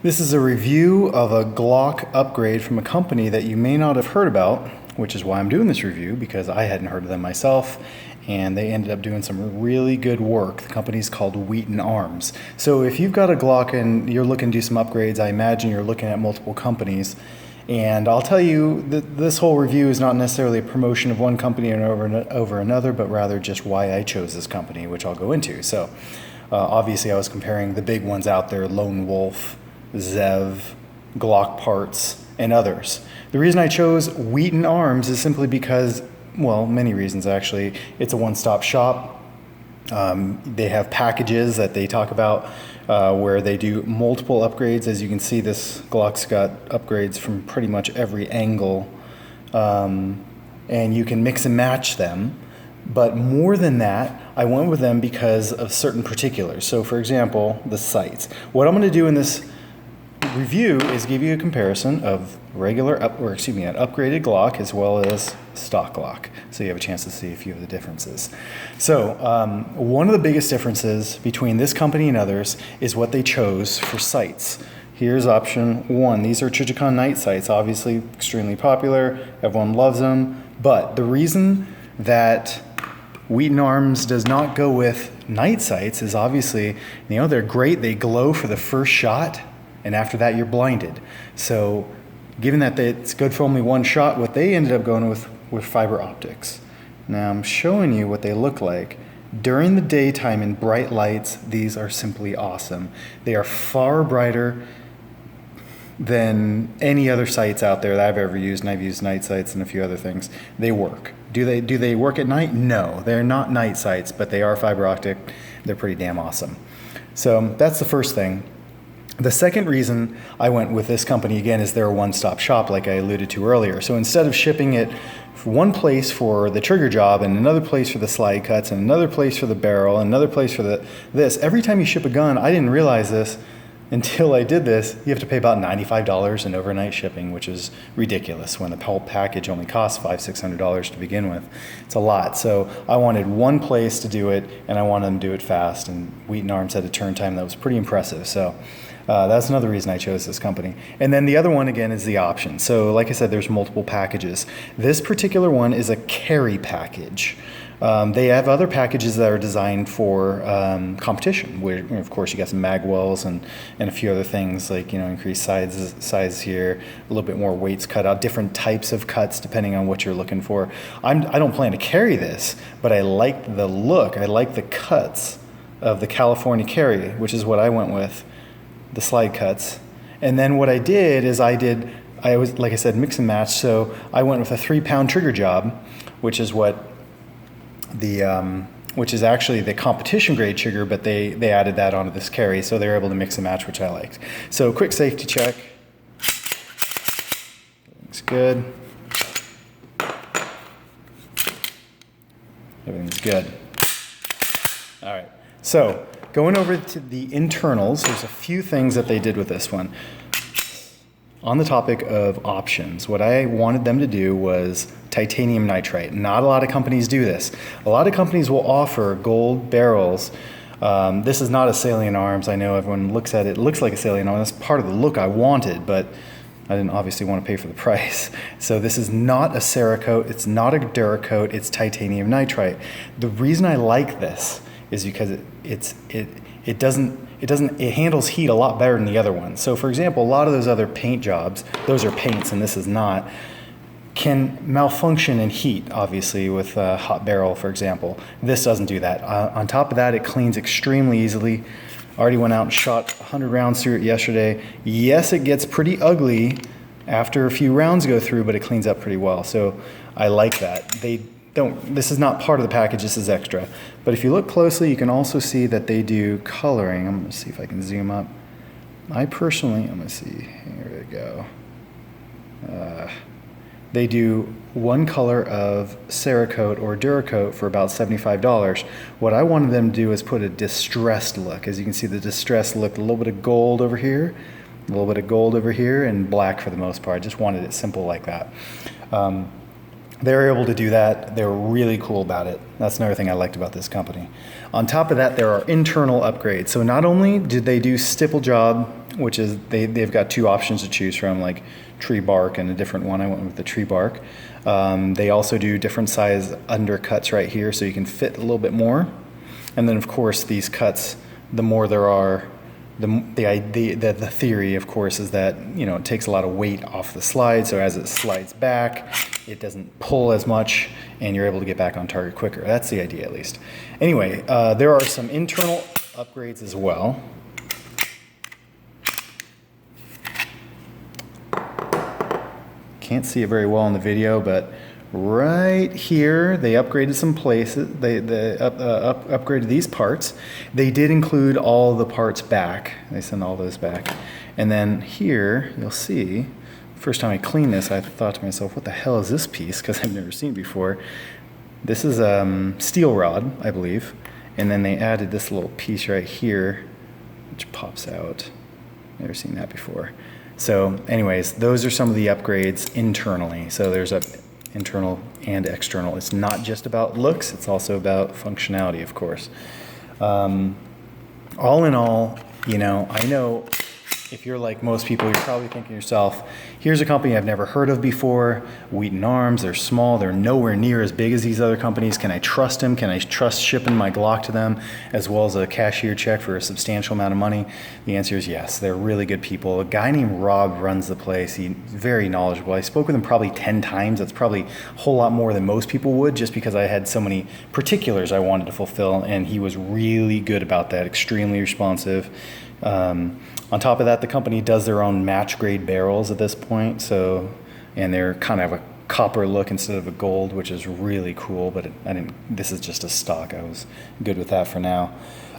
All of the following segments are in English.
This is a review of a Glock upgrade from a company that you may not have heard about, which is why I'm doing this review, because I hadn't heard of them myself, and they ended up doing some really good work. The company's called Weaton Arms. So if you've got a Glock and you're looking to do some upgrades, I imagine you're looking at multiple companies. And I'll tell you that this whole review is not necessarily a promotion of one company over another, but rather just why I chose this company, which I'll go into. So obviously I was comparing the big ones out there, Lone Wolf, Zev, Glock Parts, and others. The reason I chose Weaton Arms is simply because, well, many reasons actually. It's a one-stop shop. They have packages that they talk about where they do multiple upgrades. As you can see, this Glock's got upgrades from pretty much every angle, and you can mix and match them. But more than that, I went with them because of certain particulars. So for example, the sights. What I'm going to do in this review is give you a comparison of an upgraded Glock as well as stock Glock, so you have a chance to see a few of the differences. So one of the biggest differences between this company and others is what they chose for sights. Here's option one. These are Trijicon night sights, obviously extremely popular. Everyone loves them. But the reason that Weaton Arms does not go with night sights is obviously, they're great. They glow for the first shot, and after that you're blinded. So given that it's good for only one shot, what they ended up going with were fiber optics. Now I'm showing you what they look like. During the daytime in bright lights, these are simply awesome. They are far brighter than any other sights out there that I've ever used, and I've used night sights and a few other things. They work. Do they work at night? No, they're not night sights, but they are fiber optic. They're pretty damn awesome. So that's the first thing. The second reason I went with this company, again, is they're a one-stop shop, like I alluded to earlier. So instead of shipping it from one place for the trigger job and another place for the slide cuts and another place for the barrel and another place for this, every time you ship a gun, I didn't realize this until I did this, you have to pay about $95 in overnight shipping, which is ridiculous when the whole package only costs $500-600 to begin with. It's a lot. So I wanted one place to do it, and I wanted them to do it fast, and Weaton Arms had a turn time that was pretty impressive. So that's another reason I chose this company. And then the other one, again, is the option. So like I said, there's multiple packages. This particular one is a carry package. They have other packages that are designed for competition, where, of course, you got some mag wells and a few other things like, increased size here, a little bit more weights cut out, different types of cuts depending on what you're looking for. I don't plan to carry this, but I like the look. I like the cuts of the California carry, which is what I went with, the slide cuts. And then what I did is I was, like I said, mix and match. So I went with a 3-pound trigger job, which is which is actually the competition grade trigger, but they added that onto this carry, so they were able to mix and match, which I liked. So quick safety check. Looks good. Everything's good. All right. So going over to the internals, there's a few things that they did with this one. On the topic of options, what I wanted them to do was titanium nitride. Not a lot of companies do this. A lot of companies will offer gold barrels. This is not a Salient Arms. I know everyone looks at it. It looks like a Salient Arms. That's part of the look I wanted, but I didn't obviously want to pay for the price. So this is not a Cerakote. It's not a Duracoat. It's titanium nitride. The reason I like this is because it handles heat a lot better than the other one. So for example, a lot of those other paint jobs, those are paints and this is not, can malfunction in heat, obviously, with a hot barrel, for example. This doesn't do that. On top of that, it cleans extremely easily. Already went out and shot 100 rounds through it yesterday. Yes, it gets pretty ugly after a few rounds go through, but it cleans up pretty well. So I like that. This is not part of the package, this is extra. But if you look closely, you can also see that they do coloring. I'm gonna see if I can zoom up. I'm gonna see, here we go. They do one color of Cerakote or Duracoat for about $75. What I wanted them to do is put a distressed look. As you can see, the distressed look, a little bit of gold over here, a little bit of gold over here, and black for the most part. I just wanted it simple like that. They were able to do that. They were really cool about it. That's another thing I liked about this company. On top of that, there are internal upgrades. So not only did they do stipple job which is they've got two options to choose from, like tree bark and a different one. I went with the tree bark. They also do different size undercuts right here, so you can fit a little bit more. And then of course these cuts, the more there are, the theory of course is that, you know, it takes a lot of weight off the slide, so as it slides back, it doesn't pull as much and you're able to get back on target quicker. That's the idea, at least. Anyway, there are some internal upgrades as well. Can't see it very well in the video, but right here they upgraded some places. They upgraded these parts. They did include all the parts back. They sent all those back. And then here you'll see, first time I cleaned this, I thought to myself, what the hell is this piece? Because I've never seen it before. This is steel rod, I believe. And then they added this little piece right here, which pops out. Never seen that before. So anyways, those are some of the upgrades internally. So there's a internal and external. It's not just about looks, it's also about functionality, of course. All in all, you know, I know if you're like most people, you're probably thinking to yourself, here's a company I've never heard of before, Weaton Arms. They're small, they're nowhere near as big as these other companies. Can I trust them? Can I trust shipping my Glock to them, as well as a cashier check for a substantial amount of money? The answer is yes. They're really good people. A guy named Rob runs the place. He's very knowledgeable. I spoke with him probably 10 times. That's probably a whole lot more than most people would, just because I had so many particulars I wanted to fulfill, and he was really good about that, extremely responsive. On top of that, the company does their own match grade barrels at this point, so, and they're kind of a copper look instead of a gold, which is really cool, but this is just a stock. I was good with that for now.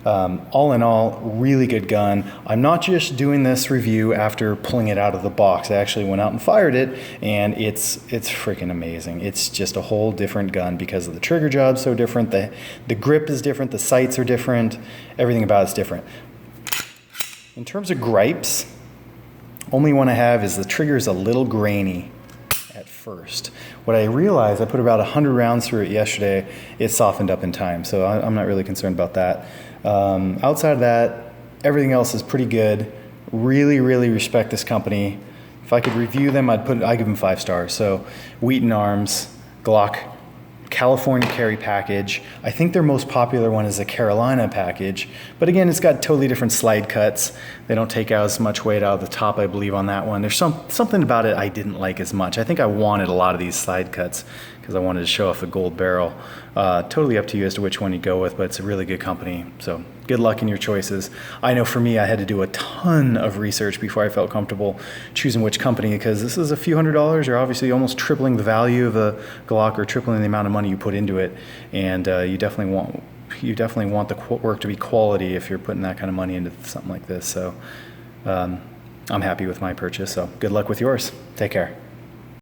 All in all, really good gun. I'm not just doing this review after pulling it out of the box. I actually went out and fired it, and it's freaking amazing. It's just a whole different gun because of the trigger job so different, the grip is different, the sights are different, everything about it's different. In terms of gripes, only one I have is the trigger is a little grainy at first. What I realized, I put about 100 rounds through it yesterday, it softened up in time, so I'm not really concerned about that. Outside of that, everything else is pretty good. Really, really respect this company. If I could review them, I'd give them 5 stars. So Weaton Arms, Glock, California carry package. I think their most popular one is a Carolina package, but again, it's got totally different slide cuts. They don't take out as much weight out of the top, I believe, on that one. There's something about it I didn't like as much. I think I wanted a lot of these slide cuts because I wanted to show off the gold barrel. Totally up to you as to which one you go with, but it's a really good company. So good luck in your choices. I know for me, I had to do a ton of research before I felt comfortable choosing which company, because this is a few $100s. You're obviously almost tripling the value of a Glock, or tripling the amount of money you put into it. And you definitely want the work to be quality if you're putting that kind of money into something like this. So I'm happy with my purchase. So good luck with yours. Take care.